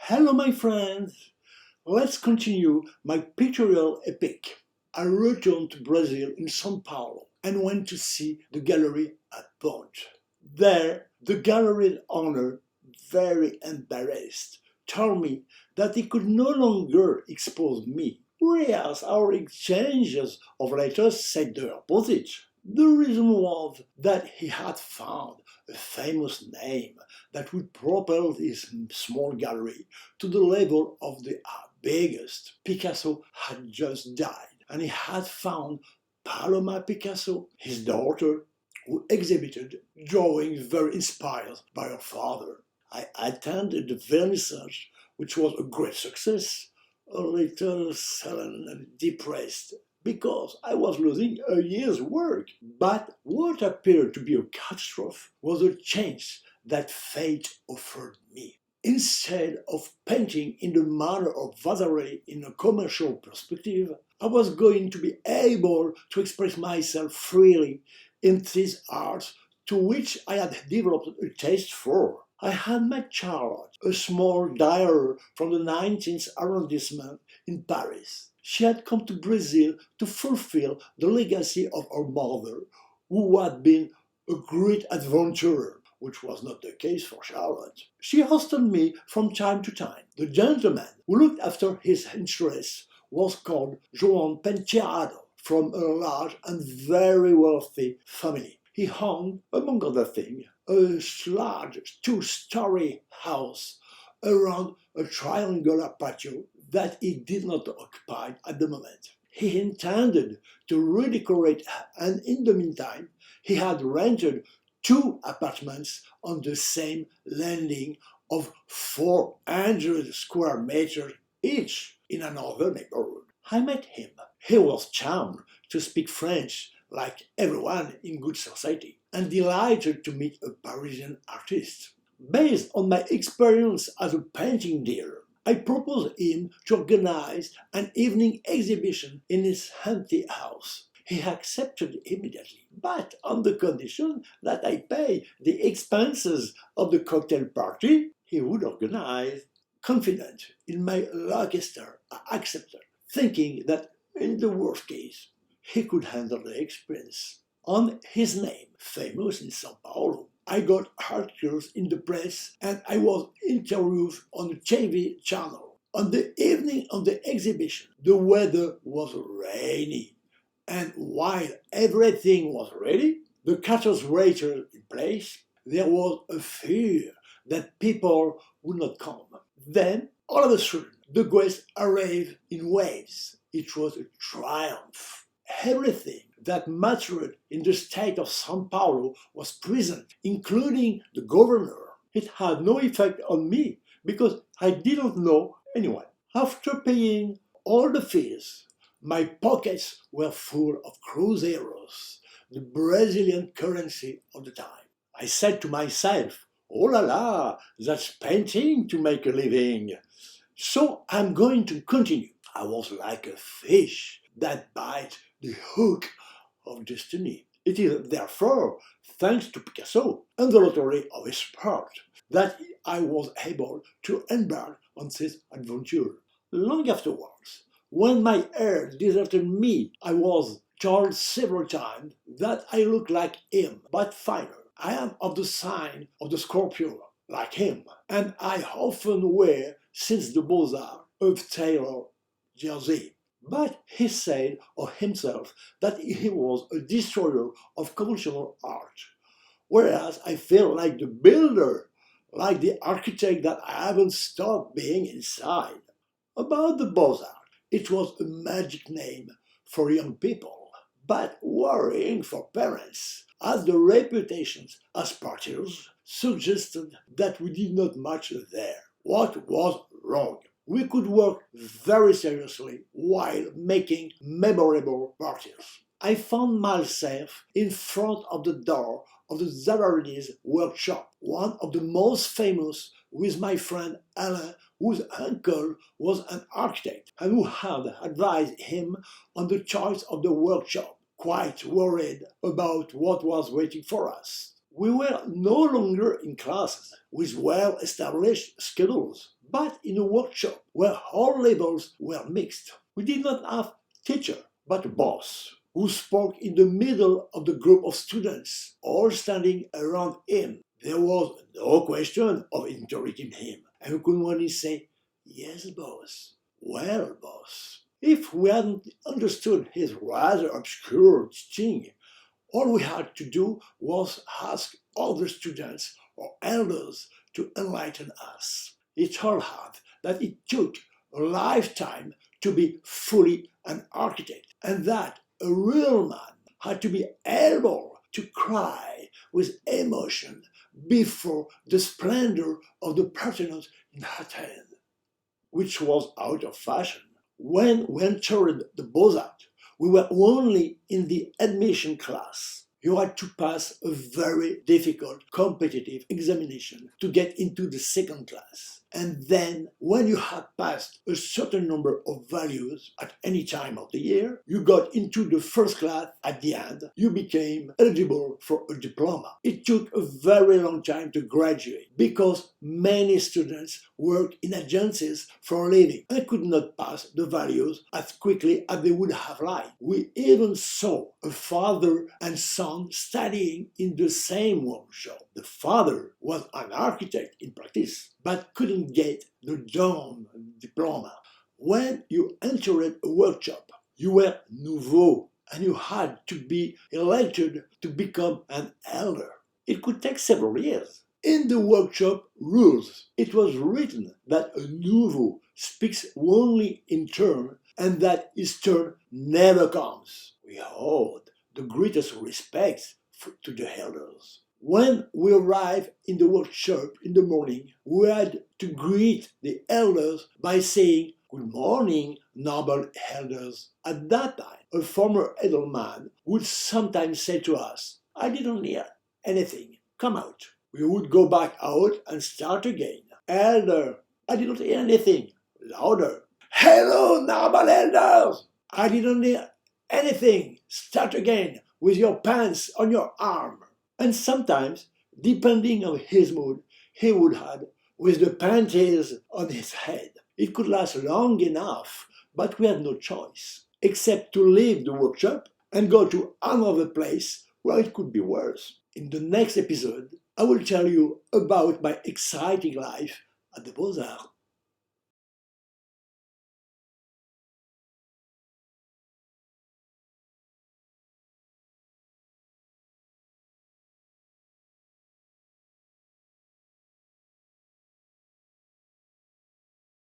Hello my friends! Let's continue my pictorial epic. I returned to Brazil in Sao Paulo and went to see the gallery at Ponte. There, the gallery owner, very embarrassed, told me that he could no longer expose me, whereas our exchanges of letters said the opposite. The reason was that he had found a famous name that would propel his small gallery to the level of the biggest. Picasso had just died, and he had found Paloma Picasso, his daughter, who exhibited drawings very inspired by her father. I attended the vernissage, which was a great success, a little sullen and depressed because I was losing a year's work. But what appeared to be a catastrophe was a chance that fate offered me. Instead of painting in the manner of Vasarely in a commercial perspective, I was going to be able to express myself freely in these arts to which I had developed a taste for. I had met Charlotte, a small dyer from the 19th arrondissement in Paris. She had come to Brazil to fulfill the legacy of her mother, who had been a great adventurer, which was not the case for Charlotte. She hosted me from time to time. The gentleman who looked after his interests was called João Penteado, from a large and very wealthy family. He owned, among other things, a large two-story house around a triangular patio that he did not occupy at the moment. He intended to redecorate, and in the meantime, he had rented two apartments on the same landing of 400 square meters each in another neighborhood. I met him. He was charmed to speak French like everyone in good society, and delighted to meet a Parisian artist. Based on my experience as a painting dealer, I proposed him to organize an evening exhibition in his empty house. He accepted immediately, but on the condition that I pay the expenses of the cocktail party he would organize. Confident in my lucky star, I accepted, thinking that in the worst case, he could handle the expense. On his name, famous in Sao Paulo, I got articles in the press and I was interviewed on the TV channel. On the evening of the exhibition, the weather was rainy, and while everything was ready, the caters waited in place, there was a fear that people would not come. Then, all of a sudden, the guests arrived in waves. It was a triumph. Everything that mattered in the state of Sao Paulo was present, including the governor. It had no effect on me because I didn't know anyone. After paying all the fees, my pockets were full of cruzeiros, the Brazilian currency of the time. I said to myself, "Oh la la, that's painting to make a living. So I'm going to continue." I was like a fish that bites the hook of destiny. It is therefore thanks to Picasso and the lottery of his heart that I was able to embark on this adventure. Long afterwards, when my hair deserted me, I was told several times that I looked like him, but finer. I am of the sign of the Scorpio, like him, and I often wear, since the Beaux Arts, a tailor jersey. But he said of himself that he was a destroyer of conventional art, whereas I feel like the builder, like the architect that I haven't stopped being inside. About the Beaux Arts, it was a magic name for young people, but worrying for parents, as the reputations as partiers suggested that we did not match there. What was wrong? We could work very seriously while making memorable parties. I found myself in front of the door of the Zavaroni's workshop, one of the most famous, with my friend Alain, whose uncle was an architect and who had advised him on the choice of the workshop, quite worried about what was waiting for us. We were no longer in classes with well-established schedules, but in a workshop where all labels were mixed. We did not have teacher, but a boss, who spoke in the middle of the group of students, all standing around him. There was no question of interrupting him, and we could only say, "Yes, boss." "Well, boss." If we hadn't understood his rather obscure teaching, all we had to do was ask other students or elders to enlighten us. It turned out that it took a lifetime to be fully an architect, and that a real man had to be able to cry with emotion before the splendor of the Parthenon in Athens, which was out of fashion. When we entered the Beaux Arts, we were only in the admission class. You had to pass a very difficult competitive examination to get into the second class. And then, when you had passed a certain number of values at any time of the year, you got into the first class. At the end, you became eligible for a diploma. It took a very long time to graduate because many students work in agencies for a living and could not pass the values as quickly as they would have liked. We even saw a father and son studying in the same workshop. The father was an architect in practice, but couldn't get the DOM diploma. When you entered a workshop, you were nouveau and you had to be elected to become an elder. It could take several years. In the workshop rules, it was written that a nouveau speaks only in turn and that his turn never comes. We owed the greatest respect to the elders. When we arrived in the workshop in the morning, we had to greet the elders by saying, "Good morning, noble elders." At that time, a former edelman would sometimes say to us, "I didn't hear anything, come out." We would go back out and start again. "Elder, I didn't hear anything." Louder. "Hello, noble elders! I didn't hear anything." Start again with your pants on your arm. And sometimes, depending on his mood, he would add, "with the panties on his head." It could last long enough, but we had no choice, except to leave the workshop and go to another place where it could be worse. In the next episode, I will tell you about my exciting life at the Beaux Arts.